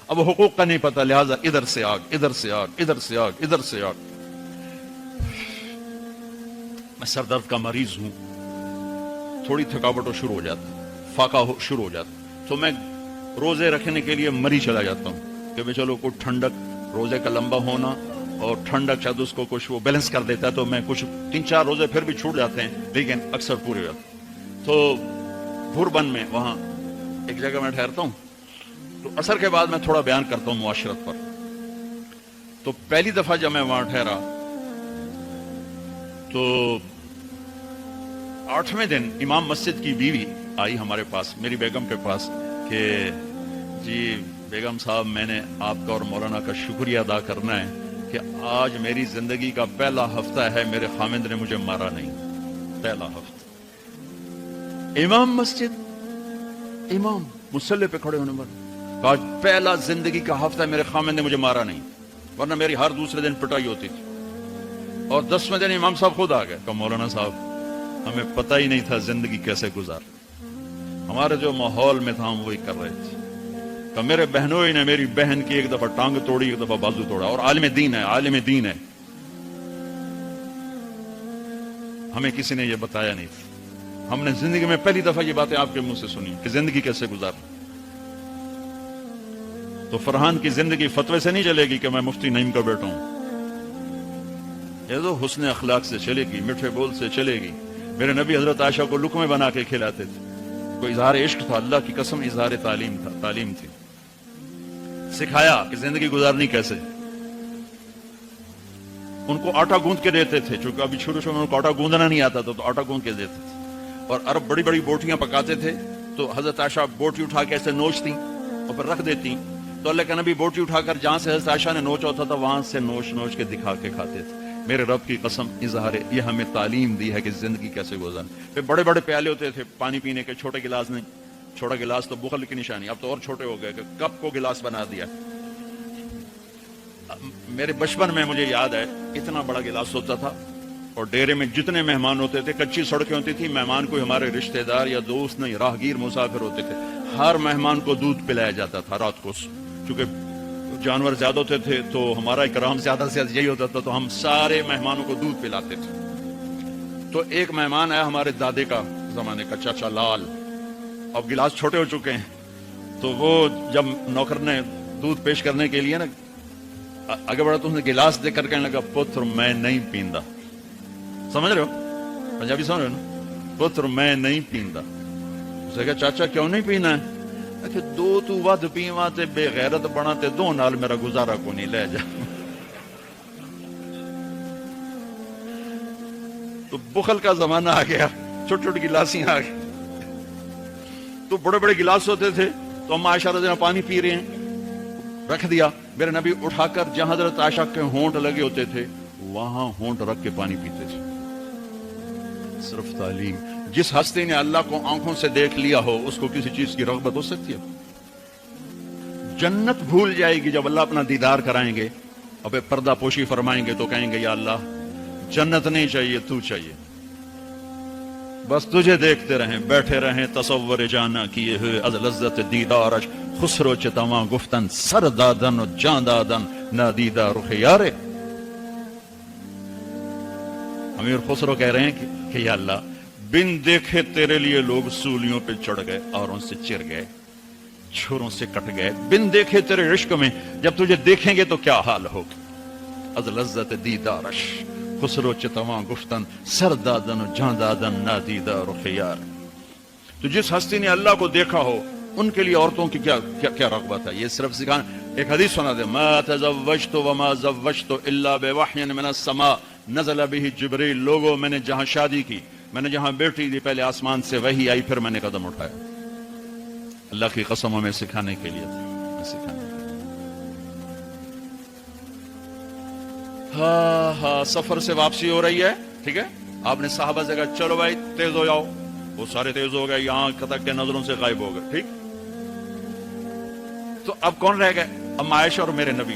اب حقوق کا نہیں پتا، لہٰذا ادھر سے آگ، ادھر سے آگ، ادھر سے آگ، ادھر سے آگ۔ میں سر درد کا مریض ہوں، تھوڑی تھکاوٹ شروع ہو جاتا، فاقہ شروع ہو جاتا، تو میں روزے رکھنے کے لیے مری چلا جاتا ہوں کہ چلو کوئی ٹھنڈک، روزے کا لمبا ہونا اور ٹھنڈک شاید اس کو کچھ وہ بیلنس کر دیتا ہے، تو میں کچھ 3-4 روزے پھر بھی چھوٹ جاتے ہیں لیکن اکثر پورے ہوتے ہیں۔ تو بھوربن میں وہاں ایک جگہ میں ٹھہرتا ہوں، تو عصر کے بعد میں تھوڑا بیان کرتا ہوں معاشرت پر۔ تو پہلی دفعہ جب میں وہاں ٹھہرا تو 8ویں دن امام مسجد کی بیوی آئی ہمارے پاس، میری بیگم کے پاس، کہ جی بیگم صاحب میں نے آپ کا اور مولانا کا شکریہ ادا کرنا ہے کہ آج میری زندگی کا پہلا ہفتہ ہے میرے خامند نے مجھے مارا نہیں، پہلا ہفتہ۔ امام مسجد، امام مصلی پہ کھڑے ہونے والا، آج پہلا زندگی کا ہفتہ ہے میرے خامند نے مجھے مارا نہیں، ورنہ میری ہر دوسرے دن پٹائی ہوتی تھی۔ اور 10ویں دن امام صاحب خود آ گئے، کہ مولانا صاحب ہمیں پتہ ہی نہیں تھا زندگی کیسے گزار، ہمارے جو ماحول میں تھا ہم وہی کر رہے تھے۔ تو میرے بہنوئی نے میری بہن کی ایک دفعہ ٹانگ توڑی، ایک دفعہ بازو توڑا، اور عالم دین ہے، عالم دین ہے، ہمیں کسی نے یہ بتایا نہیں تھا، ہم نے زندگی میں پہلی دفعہ یہ باتیں آپ کے منہ سے سنی کہ زندگی کیسے گزار۔ تو فرحان کی زندگی فتوے سے نہیں چلے گی کہ میں مفتی نعیم کا بیٹا ہوں، یہ تو حسن اخلاق سے چلے گی، میٹھے بول سے چلے گی۔ میرے نبی حضرت عائشہ کو لقمے بنا کے کھلاتے تھے، کوئی اظہار عشق تھا، اللہ کی قسم اظہار تعلیم تھی، سکھایا کہ زندگی گزارنی کیسے۔ ان کو آٹا گوندھ کے دیتے تھے، چونکہ ابھی شروع میں ان کو آٹا گوندنا نہیں آتا تھا، تو آٹا گوندھ کے دیتے تھے، اور عرب بڑی بڑی بوٹیاں پکاتے تھے، تو حضرت عائشہ بوٹی اٹھا کے ایسے نوچتی اور پھر رکھ دیتی، تو اللہ کا نبی بوٹی اٹھا کر جہاں سے حضرت عائشہ نے نوچا ہوتا تھا وہاں سے نوچ کے دکھا کے کھاتے تھے۔ میرے رب کی قسم اظہار یہ ہمیں تعلیم دی ہے کہ زندگی کیسے گزاریں۔ پھر بڑے بڑے پیالے ہوتے تھے پانی پینے کے، چھوٹے گلاس نہیں، چھوٹا گلاس تو بخل کی نشانی، اب تو اور چھوٹے ہو گئے کہ کپ کو گلاس بنا دیا۔ میرے بچپن میں مجھے یاد ہے اتنا بڑا گلاس ہوتا تھا، اور ڈیرے میں جتنے مہمان ہوتے تھے، کچی سڑکیں ہوتی تھی، مہمان کوئی ہمارے رشتہ دار یا دوست نہیں، راہگیر مسافر ہوتے تھے، ہر مہمان کو دودھ پلایا جاتا تھا رات کو، چونکہ جانور زیادہ ہوتے تھے تو ہمارا اکرام زیادہ سے زیادہ یہی ہوتا تھا، تو ہم سارے مہمانوں کو دودھ پلاتے تھے۔ تو ایک مہمان آیا ہمارے دادے کا زمانے کا، چاچا لال، اب گلاس چھوٹے ہو چکے ہیں، تو وہ جب نوکر نے دودھ پیش کرنے کے لیے نا آگے بڑھا تو اس نے گلاس دیکھ کر کہنے لگا، پتر میں نہیں پیندا، سمجھ رہے ہو پنجابی سمجھ رہے ہو نا، پتر میں نہیں پیندا۔ اس نے کہا چاچا کیوں نہیں پینا ہے؟ کہ دو تو ود پیواں تے بے غیرت بنا تے دو نال میرا گزارا کو نہیں، لے جا۔ تو بخل کا زمانہ آ گیا، چھوٹی چھوٹی گلاسیاں آ گئی، تو بڑے بڑے گلاس ہوتے تھے، تو ہم عائشہ رضی اللہ عنہا پانی پی رہے ہیں، رکھ دیا، میرے نبی اٹھا کر جہاں حضرت عائشہ کے ہونٹ لگے ہوتے تھے وہاں ہونٹ رکھ کے پانی پیتے تھے۔ صرف تعلیم، جس ہستی نے اللہ کو آنکھوں سے دیکھ لیا ہو اس کو کسی چیز کی رغبت ہو سکتی ہے؟ جنت بھول جائے گی جب اللہ اپنا دیدار کرائیں گے، اب پردہ پوشی فرمائیں گے تو کہیں گے یا اللہ جنت نہیں چاہیے، تو چاہیے، بس تجھے دیکھتے رہیں، بیٹھے رہیں تصور جانا کیے ہوئے از لذت دیدارش، خسرو چتواں گفتن سر دادن و جان دادن نادیدہ رخ یارے۔ امیر خسرو کہہ رہے ہیں کہ یا اللہ بن دیکھے تیرے لیے لوگ سولیوں پہ چڑھ گئے اور ان سے چر گئے، چھروں سے کٹ گئے، بن دیکھے تیرے عشق میں جب تجھے دیکھیں گے تو کیا حال ہوگا۔ از لذت دیدارش خسرو چتواں گفتن سر دادن جان دادن نادیدہ رخ یار۔ تو جس ہستی نے اللہ کو دیکھا ہو ان کے لیے عورتوں کی کیا رغبت ہے؟ یہ صرف سکھانا۔ ایک حدیث سنا دے، ما تزوجت وما زوجت الا بوحی من السماء نزل به جبریل۔ لوگوں میں نے جہاں شادی کی، میں نے جہاں بیٹی دی، پہلے آسمان سے وحی آئی، پھر میں نے قدم اٹھایا۔ اللہ کی قسم ہمیں سکھانے کے لیے تھا، ہاں سفر سے واپسی ہو رہی ہے، ٹھیک ہے، آپ نے صحابہ سے کہا چلو بھائی تیز ہو جاؤ، وہ سارے تیز ہو گئے، یہاں تک کے نظروں سے غائب ہو گئے، ٹھیک۔ تو اب کون رہ گئے؟ ام عائشہ اور میرے نبی۔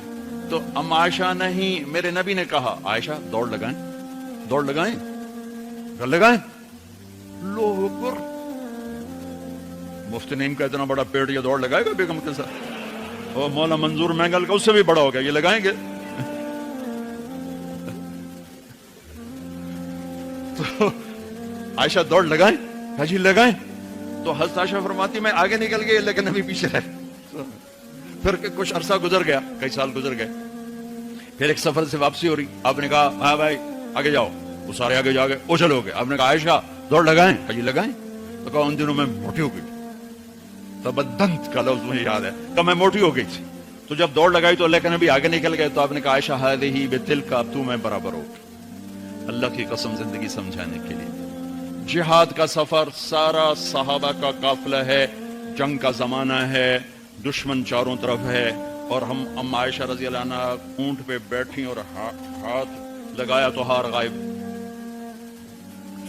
تو ام عائشہ نہیں، میرے نبی نے کہا عائشہ دوڑ لگائیں، دوڑ لگائیں، گل لگائیں، اللہ اکبر، مفتی نعیم کا اتنا بڑا پیڑ، یہ دوڑ لگائے گا بیگم کے ساتھ؟ وہ مولا منظور مینگل کا اس سے بھی بڑا ہو گیا، یہ لگائیں گے؟ تو عائشہ دوڑ لگائیں، کہا جی لگائیں. تو حضرت عائشہ فرماتی میں آگے نکل گئی لیکن نبی پیچھے رہ. پھر کچھ عرصہ گزر گیا، کئی سال گزر گئے. پھر ایک سفر سے واپسی ہو رہی، آپ نے کہا ہاں بھائی آگے جاؤ. وہ سارے آگے جا گئے، اچھل ہو گئے. آپ نے کہا عائشہ دوڑ لگائیں؟ کہا جی لگائیں. تو کہا ان دنوں میں موٹی ہو گئی. تبدنت کا لفظ مجھے یاد ہے کہ میں موٹی ہو گئی تھی. تو جب دوڑ لگائی تو لیکن ابھی آگے نکل گئے. تو آپ نے کہا عائشہ ہذہ بتلک، اب تو میں برابر ہو. اللہ کی قسم زندگی سمجھانے کے لیے جہاد کا سفر سارا صحابہ کا قافلہ ہے، جنگ کا زمانہ ہے، دشمن چاروں طرف ہے، اور ہم عائشہ رضی اللہ عنہ اونٹ پہ بیٹھی اور ہاتھ لگایا تو ہار غائب.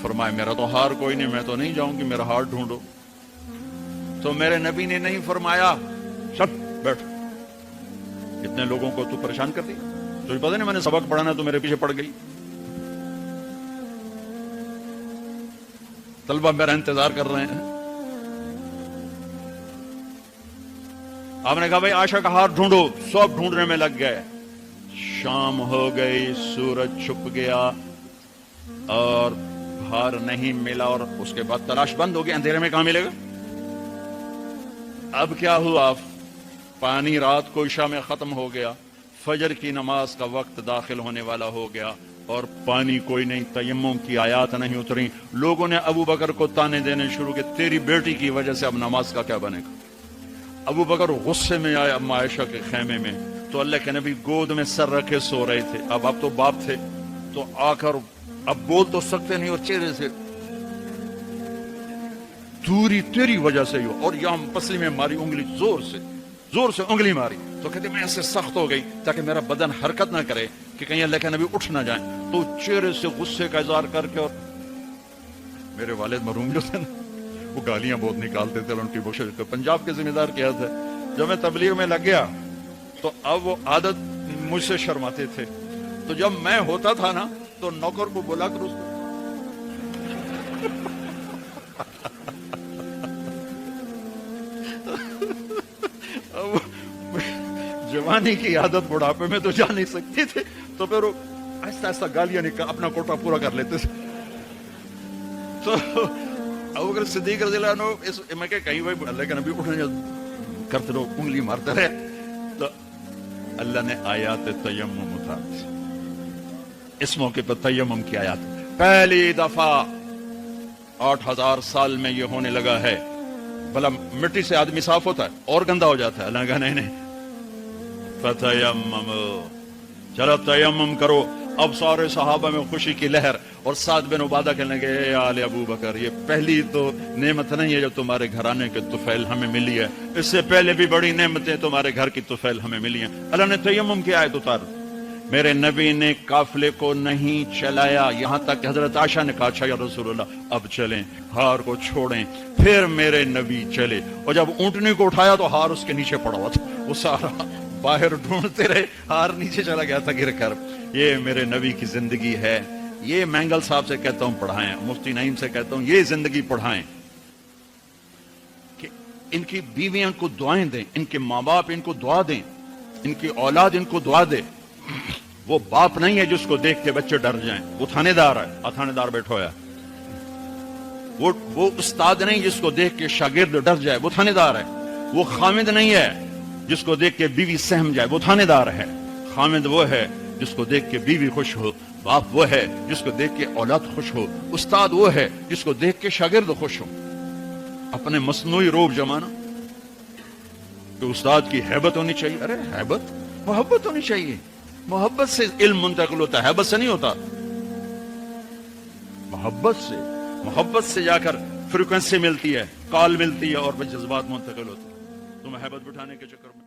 فرمایا میرا تو ہار کوئی نہیں، میں تو نہیں جاؤں گی، میرا ہار ڈھونڈو. تو میرے نبی نے نہیں فرمایا چل بیٹھ، اتنے لوگوں کو تو پریشان کر دی، تجھے پتہ نہیں میں نے سبق پڑھانا تو میرے پیچھے پڑ گئی. طلبہ میرا انتظار کر رہے ہیں. آپ نے کہا بھائی عائشہ کا ہار ڈھونڈو. سب ڈھونڈنے میں لگ گئے. شام ہو گئی، سورج چھپ گیا اور ہار نہیں ملا، اور اس کے بعد تلاش بند ہو گئی. اندھیرے میں کہاں ملے گا؟ اب کیا ہوا؟ پانی رات کو عشاء میں ختم ہو گیا، فجر کی نماز کا وقت داخل ہونے والا ہو گیا اور پانی کوئی نہیں، تیمم کی آیات نہیں اتری. لوگوں نے ابو بکر کو تانے دینے شروع کہ تیری بیٹی کی وجہ سے اب نماز کا کیا بنے گا. ابو بکر غصے میں آئے اما عائشہ کے خیمے میں. تو اللہ کے نبی گود میں سر رکھے سو رہے تھے. اب تو باپ تھے تو آ کر اب بول تو سکتے نہیں، اور چہرے سے دوری تیری وجہ سے ہو، اور یہاں پسلی میں ماری انگلی، زور سے انگلی ماری. تو کہتے میں ایسے سخت ہو گئی تاکہ میرا بدن حرکت نہ کرے کہ کہیں اللہ کے نبی اٹھ نہ جائیں. تو چہرے سے غصے کا اظہار کر کے، اور میرے والد مرحوم جو تھے نا وہ گالیاں بہت نکالتے تھے، ان کی بخشش کو پنجاب کے ذمہ دار کیا تھا. جب میں تبلیغ میں لگ گیا تو اب وہ عادت مجھ سے شرماتے تھے. تو جب میں ہوتا تھا نا تو نوکر کو بلا کر اس کو جوانی کی عادت بڑھاپے میں تو جا نہیں سکتی تھے، تو پھر وہ ایسا ایسا گالیاں نکال اپنا کوٹا پورا کر لیتے تھے. تو ابوبکر صدیق رضی اللہ عنہ میں کہ کہیں بھائی اللہ کے نبی اٹھنے کرتے رہو، انگلی مارتے رہے. تو اللہ نے آیات تیمم اتاری. اس موقع پر تیمم کی آیات پہلی دفعہ 8000 سال میں یہ ہونے لگا ہے. بھلا مٹی سے آدمی صاف ہوتا ہے اور گندا ہو جاتا ہے؟ اللہ کہا نہیں، فتیمم، چلو تیمم کرو. اب سارے صحابہ میں خوشی کی لہر، اور سعد بن عبادہ کہنے لگے اے آل ابو بکر، یہ پہلی تو نعمت نہیں ہے جو تمہارے گھرانے کے طفیل ہمیں ملی ہے، اس سے پہلے بھی بڑی نعمتیں تمہارے گھر کی طفیل ہمیں ملی ہیں. اللہ نے تیمم کی آیت اتار. میرے نبی نے قافلے کو نہیں چلایا، یہاں تک کہ حضرت عائشہ نے کہا اچھا یا رسول اللہ اب چلیں، ہار کو چھوڑیں. پھر میرے نبی چلے، اور جب اونٹنی کو اٹھایا تو ہار اس کے نیچے پڑا ہوا تھا. وہ سارا باہر ڈھونڈتے رہے، ہار نیچے چلا گیا تھا گر کر. یہ میرے نبی کی زندگی ہے. یہ مینگل صاحب سے کہتا ہوں پڑھائیں، مفتی نعیم سے کہتا ہوں یہ زندگی پڑھائیں کہ ان کی بیویاں ان کو دعائیں دیں، ان کے ماں باپ ان کو دعا دیں، ان کی اولاد ان کو دعا دے. وہ باپ نہیں ہے جس کو دیکھ کے بچے ڈر جائیں، وہ تھانے دار ہے، تھانے دار بیٹھا ہوا ہے. وہ استاد نہیں جس کو دیکھ کے شاگرد ڈر جائے، وہ تھانے دار ہے. وہ خامد نہیں ہے جس کو دیکھ کے بیوی سہم جائے، وہ تھانے دار ہے. خامد وہ ہے جس کو دیکھ کے بیوی خوش ہو، باپ وہ ہے جس کو دیکھ کے اولاد خوش ہو، استاد وہ ہے جس کو دیکھ کے شاگرد خوش ہو. اپنے مصنوعی روب جمانا کہ استاد کی ہیبت ہونی چاہیے. ارے ہیبت، محبت ہونی چاہیے. محبت سے علم منتقل ہوتا ہے، ہیبت سے نہیں ہوتا. محبت سے جا کر فریکوینسی ملتی ہے، کال ملتی ہے، اور پھر جذبات منتقل ہوتے ہیں. تم ہیبت بٹھانے کے چکر میں